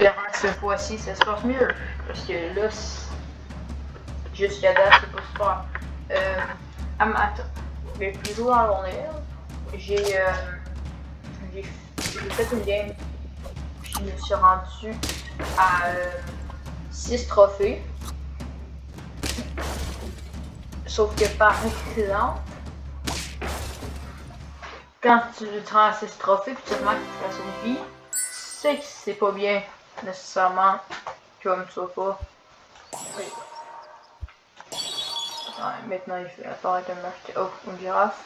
Espérant que cette fois-ci ça se passe mieux. Parce que là, jusqu'à date, c'est pas super. Attends, mais plus jouer en long air, j'ai fait une game. Je me suis rendu à 6 trophées. Sauf que par exemple, quand tu te rends à 6 trophées puis tu remarques que tu passes une vie, c'est que c'est pas bien nécessairement comme ça pas. Oui. Ouais, maintenant il fait apparaître un marqué. Oh, une girafe.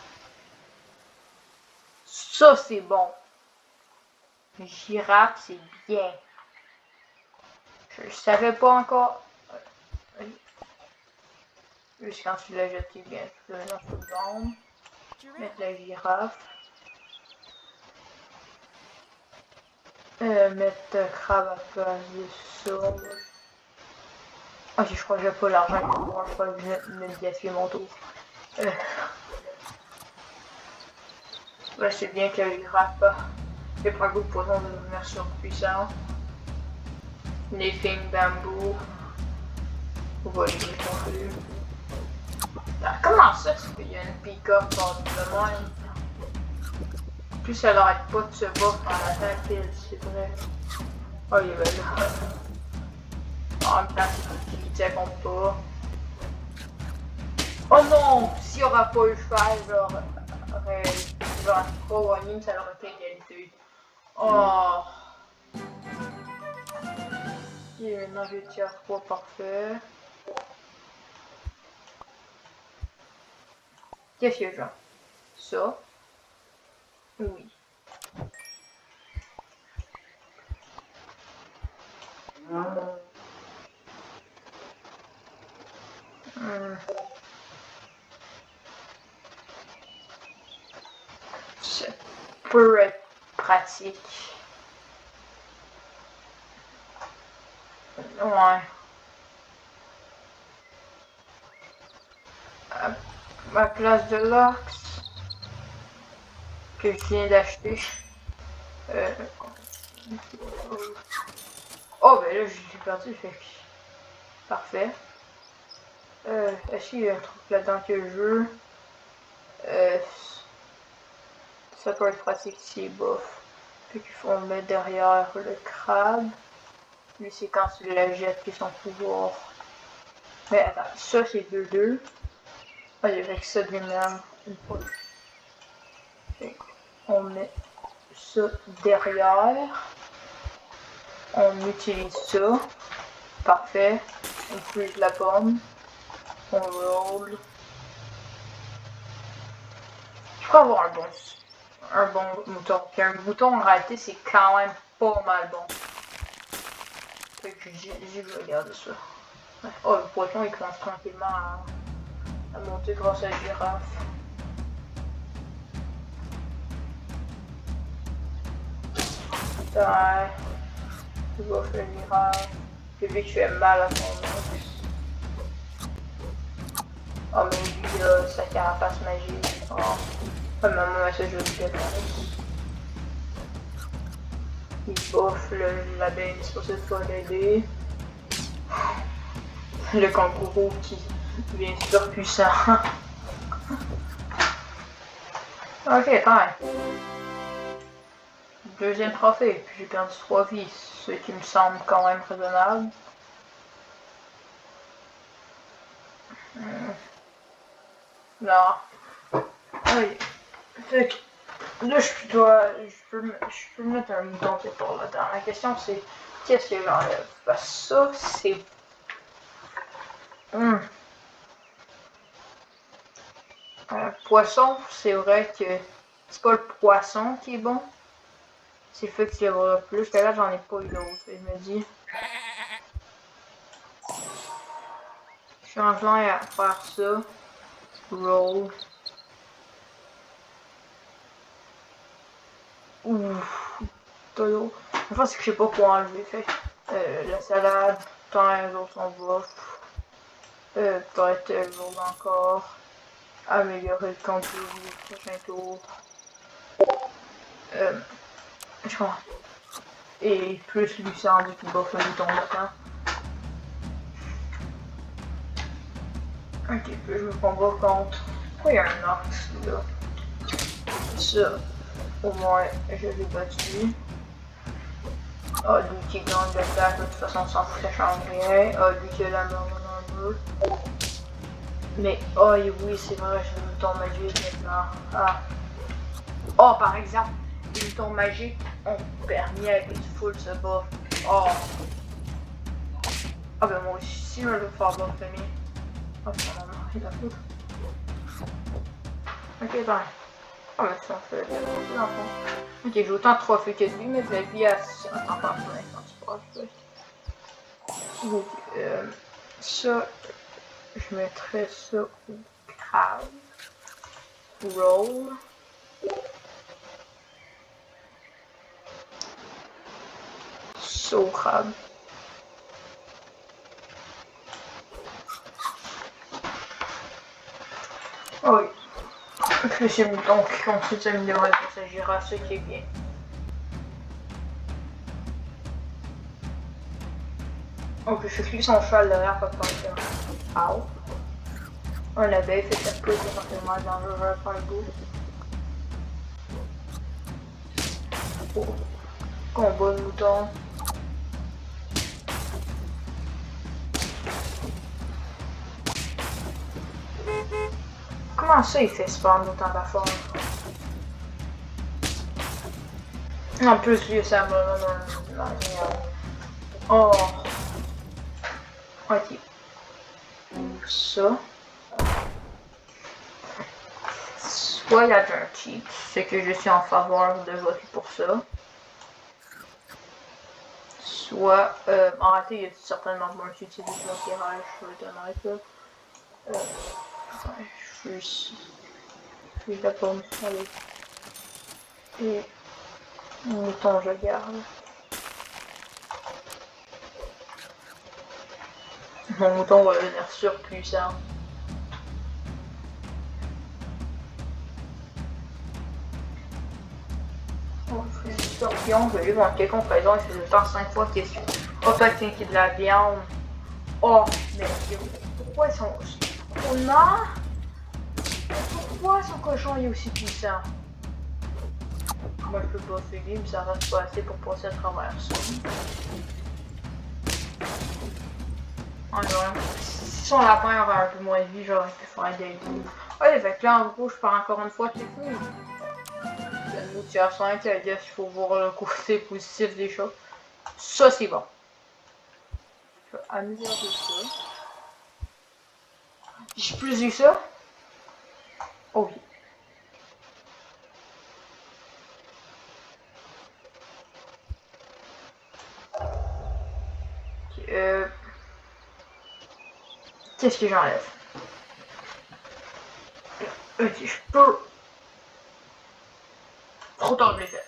Ça c'est bon. Une girafe c'est bien. Je savais pas encore. Juste quand tu l'as jeté bien, tu peux mettre le jaune. Mettre la girafe. Mettre crabe à place de ça. Ok, je crois que j'ai pas l'argent pour pouvoir pas me gaspiller mon tour. Ouais, c'est bien que la girafe fait pas goût de poison de devenir surpuissant. Les films bambou. On va les défoncer. Comment ça tu peux y a une pick-up de même? Plus ça l'arrête pas de se battre dans la tête, c'est vrai. Oh, il est là. En même temps, c'est qui tient compte pas. Oh non! S'il n'y aura pas eu cheval, j'aurais pas gagné, ça aurait été égalité. Oh! Et maintenant j'ai tiers 3 parfait. Qu'est-ce que j'ai? Ça? Oui. Ça peut être pratique. Ouais. Ma place de l'ox que je viens d'acheter. Oh ben là je suis perdu, fait que... Parfait. Est-ce qu'il y a un truc là-dedans que je veux? Ça peut être pratique si bof. Puis qu'il faut mettre derrière le crabe. Lui c'est quand tu la jettes qui son pouvoir. Mais attends, ça c'est 2-2. Ah, il y avait que ça de lui-même. Une fois. On met ça derrière. On utilise ça. Parfait. On utilise la pomme. On roll. Je peux avoir un bon mouton. Puis un mouton, en réalité, c'est quand même pas mal bon. Fait que j'ai regardé ça. Oh, le poisson, il commence tranquillement à monter grâce à la girafe. Ouais. Tu vas faire une girafe. J'ai vu que tu fais mal à son os. Oh, mais lui, là, sa carapace magique. Oh. Ah, maman, ça, je le défense. Il bouffe l'abeille, c'est pour ça qu'il faut l'aider. Le kangourou qui devient super puissant. Ok, attends. Deuxième trophée, puis j'ai perdu 3 vies, ce qui me semble quand même raisonnable. Là. Oui. Fait que là, je peux mettre un mouton quelque part là-dedans. La question c'est qu'est-ce que j'enlève? Parce que ça, c'est. Poisson, c'est vrai que c'est pas le poisson qui est bon. C'est le fait qu'il y aura plus. Que là, j'en ai pas eu d'autres. Je me dis. Je suis en train à faire ça. Roll. Ouf. Todo. En fait, c'est que je sais pas quoi enlever. Fait la salade, tant les autres on va. Peut-être le roll encore. Améliorer le contenu du prochain tour. Je crois. Et plus Lucien du qui bouffe le mouton maintenant. Ok, puis je me combat contre. Pourquoi il y a un ox là? Ça, au moins, je l'ai battu. Ah, lui qui gagne l'attaque, de toute façon, on s'en fout, ça change rien. Ah, lui qui a la mort dans le peu. Mais, oh oui, c'est vrai, j'ai le mouton magique maintenant. Ah. Oh, par exemple, les moutons magiques ont permis avec une foule se battre. Oh. Ah ben moi aussi, je vais le faire battre le mien. Oh, non, non, il a foutre. Ok, ben. Ah ben ça fait la dans le fond. Ok, j'ai autant de trophées que lui, mais la vie à 100 par quand tu passes. Donc, ça, je mettrais ça au crabe. Roll. Ça au crabe. Oh oui. Plus c'est le mouton qui continue de s'améliorer pour sa girafe, ce qui est bien. Ok, je suis son cheval derrière pour pas faire. Ow. Un abeille fait ça plus éventuellement dangereux par le bout. Oh. Combat de mouton. Comment ça il fait spawn autant d'affaires? En plus lui ça me dans oh. Ok. Ça. Soit il y a un cheat, c'est que je suis en faveur de voter pour ça. Soit, en réalité, il y a certainement moins utilisé de l'éclairage, je vais te mettre là. Je suis là pour me aller. Et mouton, je garde. Mon mouton va devenir surpuissant. Scorpion, je vais lui manquer comparaison, il fait le temps 5 fois question. Oh, toi, tiens, qui est de la viande. Oh, mais pourquoi son. Oh non! Pourquoi son cochon est aussi puissant? Moi, je peux pas finir, mais ça reste pas assez pour passer à travers ça. Alors, si son lapin aurait un peu moins de vie, j'aurais pu faire des coups. Ouais, fait que là, en gros, je pars encore une fois, c'est fini. outils à 5, I guess il faut voir le côté positif des choses. Ça, c'est bon. Je vais améliorer ça. J'ai plus eu ça. Oh oui. Okay, qu'est-ce que j'enlève? Ok, je peux... Trop tard, je l'ai fait.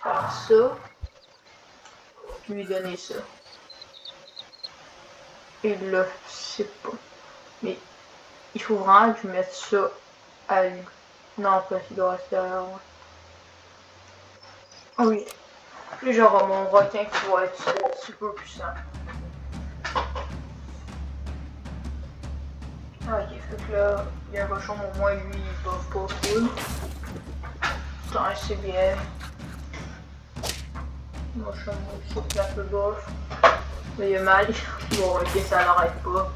Alors ça. Je lui donner ça. Et là, je sais pas. Mais il faut vraiment que je mette ça à lui. Non, parce qu'il doit rester derrière moi. Ah oui. Puis j'aurai mon requin qui va être super puissant. Ok, fait que là, il y a un cochon, au moins lui, il buff pas full. Putain, c'est bien. Mon chameau aussi, il a un peu buff. Mais il a mal. Bon, ok, ça l'arrête pas.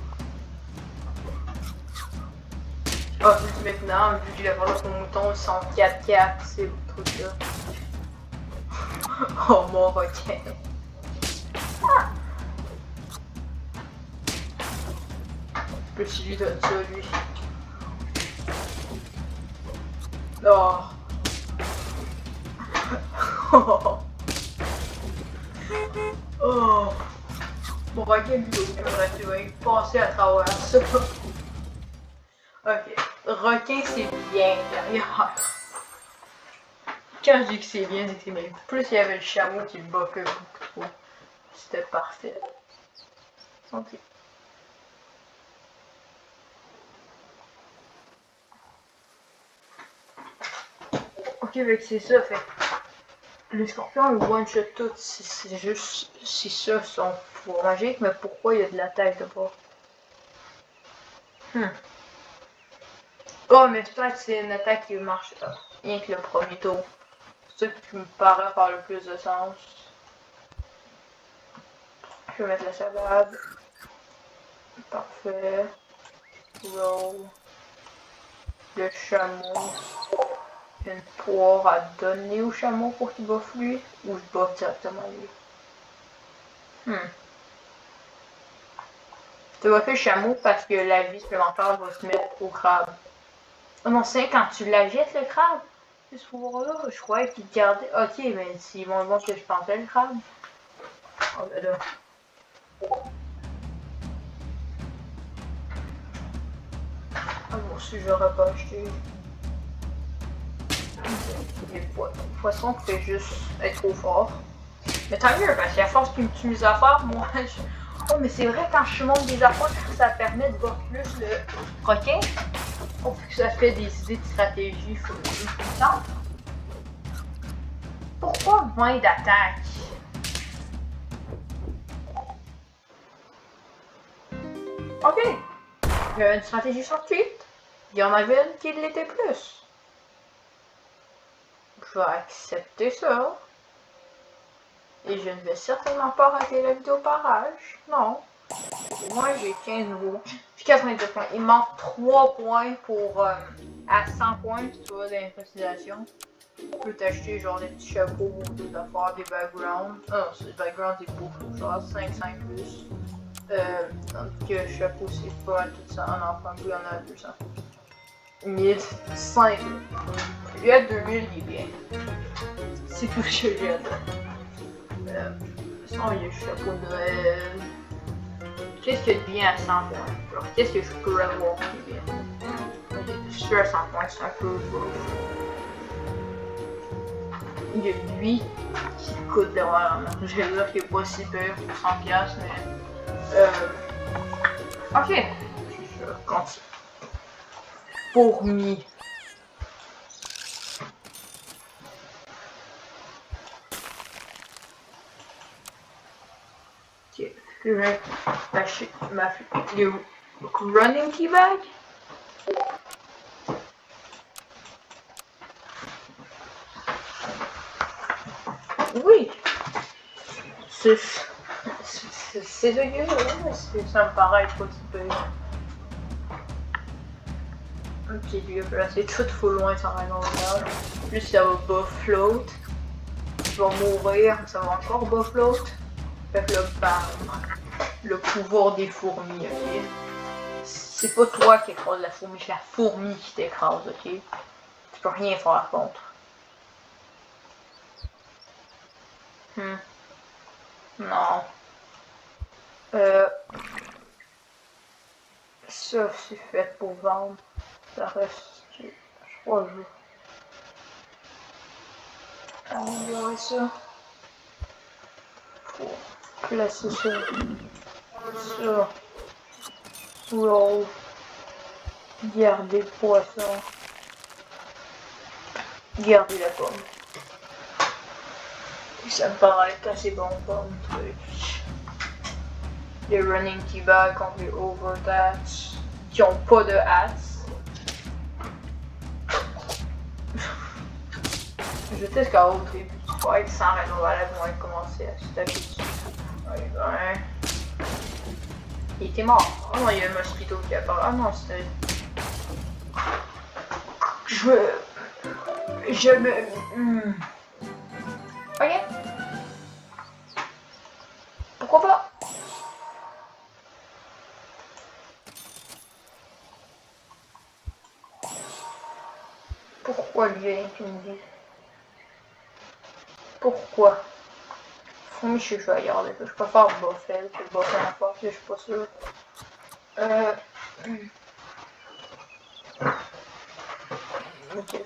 Ah, maintenant, vu qu'il a parlé son mouton, ils sont 4-4, c'est le truc là. Oh mon requin. Ah. Je peux lui donner ça, lui. Oh. Oh. Mon requin, lui, il va passer à travers ça. Ok. Requin, c'est bien derrière. Quand je dis que c'est bien, c'est que c'est bien. Plus il y avait le chameau qui le buffait beaucoup trop. C'était parfait. Ok. Ok, avec c'est ça, fait. Le scorpion, il one-shot tout. C'est juste. C'est ça son pouvoir magique, mais pourquoi il y a de la tête de bord? Oh, mais peut-être c'est une attaque qui marche rien que le premier tour. C'est ça qui me paraît faire le plus de sens. Je vais mettre la salade. Parfait. Roll. Le chameau. Une poire à donner au chameau pour qu'il boffe lui. Ou je boffe directement lui. Tu vas faire le chameau parce que la vie supplémentaire va se mettre au crabe. Oh non, c'est quand tu l'achètes le crabe. C'est ce pouvoir-là. Je croyais qu'il gardait. Ok, mais c'est moins bon que je pensais le crabe. Oh ben là. Ah bon, si j'aurais pas acheté. Les poissons fait juste être trop fort. Mais tant mieux, parce qu'à force qu'il me tue mes affaires, moi je. Oh, mais c'est vrai, quand je monte des affaires, ça permet de voir plus le requin. Oh, que ça fait des idées de stratégie puissantes. Pourquoi moins d'attaque? Ok. Il y a une stratégie sortie. Il y en avait une qui l'était plus. Je vais accepter ça. Et je ne vais certainement pas rater la vidéo par âge. Non. Moi, j'ai 15 nouveaux. J'ai 92 points. Il manque 3 points pour à 100 points si tu veux d'improvisation. Tu peux t'acheter genre des petits chapeaux ou des affaires, des backgrounds. Ah non, c'est des backgrounds, des beaux, genre 500 plus. Donc, chapeau, c'est pas tout ça. On en prend plus, on a 200. 1005. Lui à 2000, il est bien. C'est tout ce que j'ai à dire. Sinon, il y a le chapeau de Noël. Qu'est-ce qu'il y a de bien à 100 points? Genre, qu'est-ce que je pourrais voir qui est bien? Ok, je suis à 100 points, c'est un peu beau. Il y a lui qui coûte derrière. Je vais dire qu'il est pas si pire pour 100$, mais. Ok. Je continue. Fourmi. Ok. Je vais lâcher ma le running key bag. Oui. C'est ça que ça me paraît pas si pire. Puis lui, il a placé tout full loin sans raison valable. Plus ça va bas float. Tu vas mourir, ça va encore bas float. Fait que là, bam. Le pouvoir des fourmis, ok? C'est pas toi qui écrase la fourmi, c'est la fourmi qui t'écrase, ok? Tu peux rien faire contre. Non. Ça, c'est fait pour vendre. Ça reste 3 jours. Améliorer ça. Faut placer ça. Ça. Roll. Garder poisson. Garder la pomme. Ça me paraît être assez bon comme truc. Les running T-bag contre les overtats qui ont pas de hats. Je teste qu'au début du fight sans raison valable vont commencer à se taper dessus. Ouais, ben. Il était mort. Oh non, il y a un mosquito qui apparaît. Ah non, c'était. Je me. Ok. Pourquoi pas? Pourquoi lui tu me dis? Pourquoi? Fourmi, je vais regarder. Je préfère Buffel que Buffel en force, je suis pas sûr. Ok.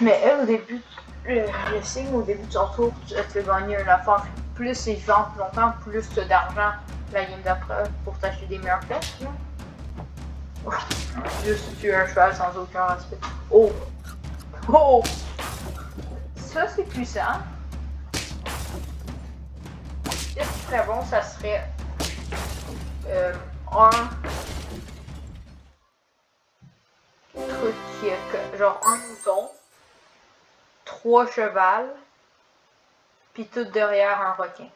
Mais elle, au début, le signe au début de son tour, tu as gagné une affaire. Plus ils vendent longtemps, plus tu as d'argent la game d'après pour t'acheter des meilleures flèches. Oh. Juste tuer un cheval sans aucun respect. Oh! Oh! Ça, c'est puissant. Ce qui serait bon, ça serait un truc qui est genre un mouton, 3 chevals, puis tout derrière un requin.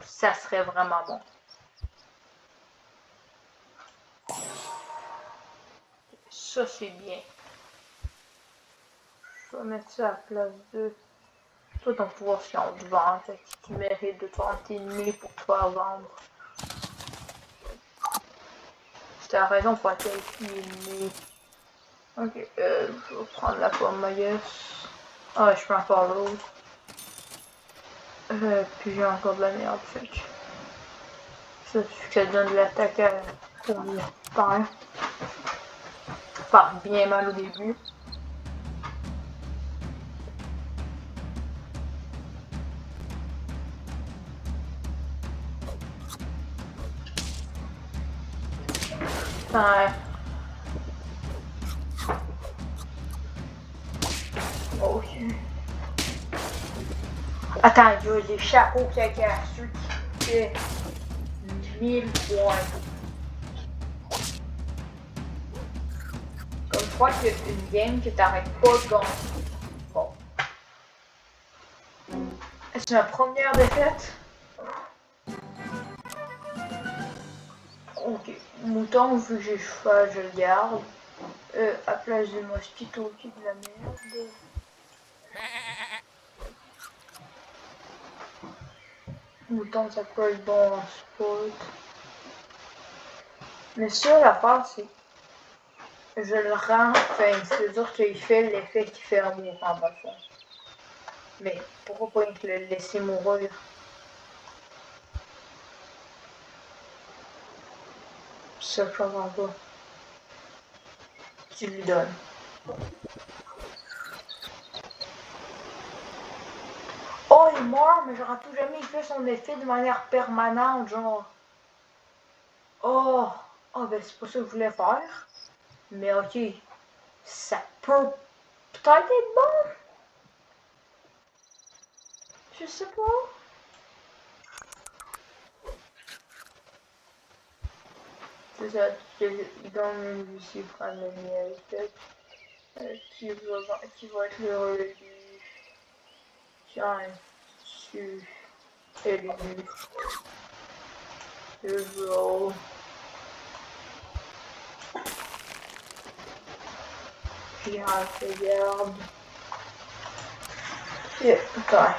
Ça serait vraiment bon. Ça, c'est bien. Je vais mettre ça à la place de... Toi, ton pouvoir, c'est en te vendre. Fait que tu mérites de te vendre tes ennemis pour te faire vendre. C'était la raison pour laquelle il est né. Ok, je vais prendre la pomme maïs. Ah, je prends encore l'autre. Puis j'ai encore de la merde, fait que... Ça suffit que ça donne de l'attaque à... pour lui. Faire bien mal au début. Ouais. Ok. Attends, il y a des chapeaux caca, ceux qui fait 1000 points. Comme je crois qu'il y a une game que t'arrêtes pas de gagner. Bon. C'est ma première défaite. Ok. Mouton, vu que j'ai cheval, je le garde. À place de mosquito qui est de la merde. Mouton, ça peut être bon en sport. Mais ça, l'affaire, c'est je le rends, enfin, c'est-à-dire qu'il fait l'effet qu'il fait en mourant, dans le fond. Mais pourquoi pas le laisser mourir? Ça, je comprends pas. Tu lui donnes. Oh, il meurt, mais j'aurais tout jamais fait son effet de manière permanente, genre. Oh, oh ben c'est pas ça que je voulais faire. Mais ok, ça peut peut-être être bon. Je sais pas. C'est ça, il donne une ici prendre le miel, qui va être le relais du chien, tu élu. roll. Puis regarde. Et attends.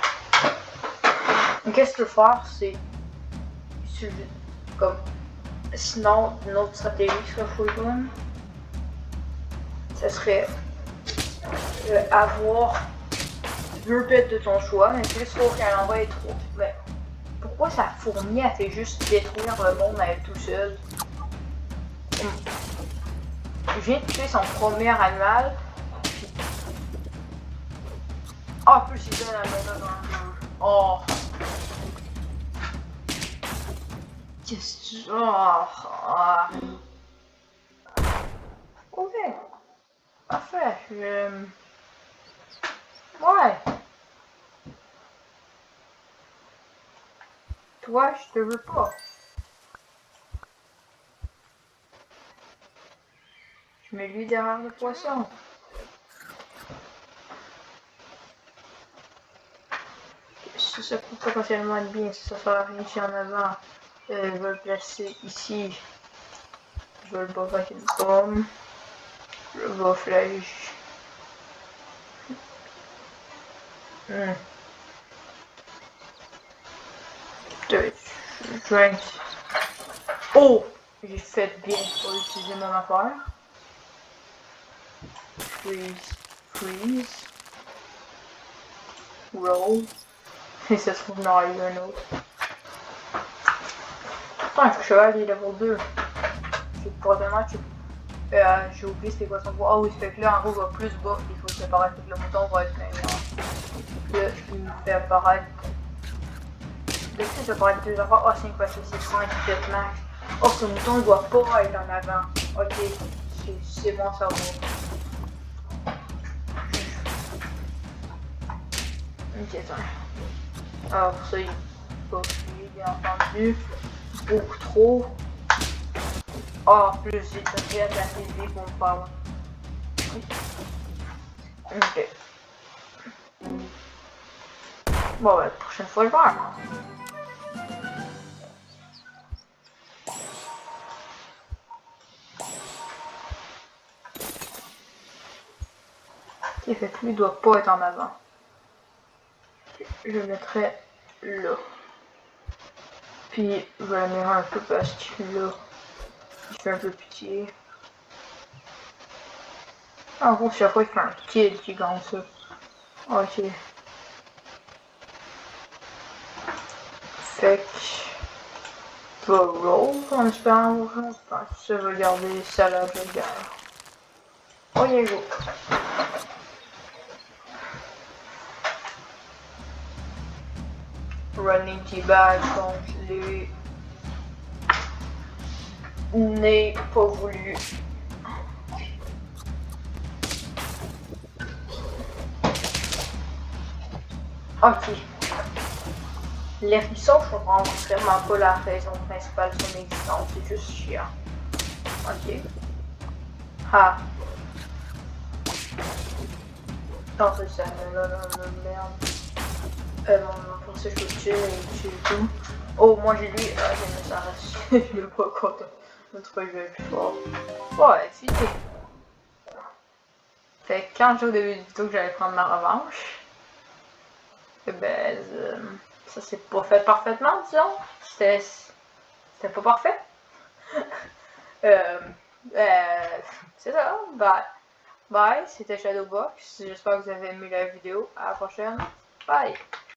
Qu'est-ce que tu veux faire, c'est comme sinon une autre stratégie serait full fun. Ça serait avoir deux pets de ton choix, mais plus faut qu'elle envoie les trois. Mais pourquoi sa fourmi a fait juste détruire le monde à elle tout seul? Je viens de tuer son premier animal. En plus il donne la méthode dans le jeu. Oh! Qu'est-ce que... Oh! Ok. Parfait. Ouais. Toi, je te veux pas. Je mets lui derrière le poisson. Ça peut potentiellement être bien si ça sert ici en avant. Je vais le placer ici. Je vais le buffer avec une pomme. Je vais flèche. Drink. Oh! J'ai fait bien pour utiliser mon affaire. Freeze. Freeze. Roll. Et ça se trouve, non, il y a un autre. Putain, le cheval il est level 2. C'est probablement que j'ai oublié c'était quoi son pouvoir. Ah oui, ça fait que là en gros il va plus bas, il faut séparer, fait que le mouton va être meilleur. Là, il me fait apparaître. Dès que ça apparaît deux affaires, oh 5 parce que c'est 5 qui max. Oh, ce mouton il doit pas être en avant. Ok, c'est bon ça va. Ok, attends. Alors pour ça il faut fuir, bien entendu. Beaucoup trop. Oh, en plus j'ai tapé à la télé pour me parler. Ok. Bon, la prochaine fois je vais faire. Ok, fait que lui doit pas être en avant. Je le mettrai là. Puis je vais le mettre un peu parce que là, il fait un peu pitié. En gros, chaque fois il fait un kill qui gagne ça. Ok. Fait que... va roll en espérant, je pense que ça va garder salade de guerre. Oh, il est go. Running T-Bag contre les... N'est pas voulu. Ok. Les frissons, je comprends vraiment pas la raison principale de son existence, c'est juste chiant. Ok. Ah. Non, c'est ça, là, merde. Mon pensée, je peux tuer et tuer tout. Oh, moi j'ai lui. Ah, j'ai mis ça reste. Je l'ai pas contre le truc le plus fort. Ouais, fini. Fait que quand je au début du vidéo que j'allais prendre ma revanche, ben, ça s'est pas fait parfaitement, disons. C'était pas parfait. C'est ça. Bye. Bye, c'était Shadowbox. J'espère que vous avez aimé la vidéo. À la prochaine. Bye.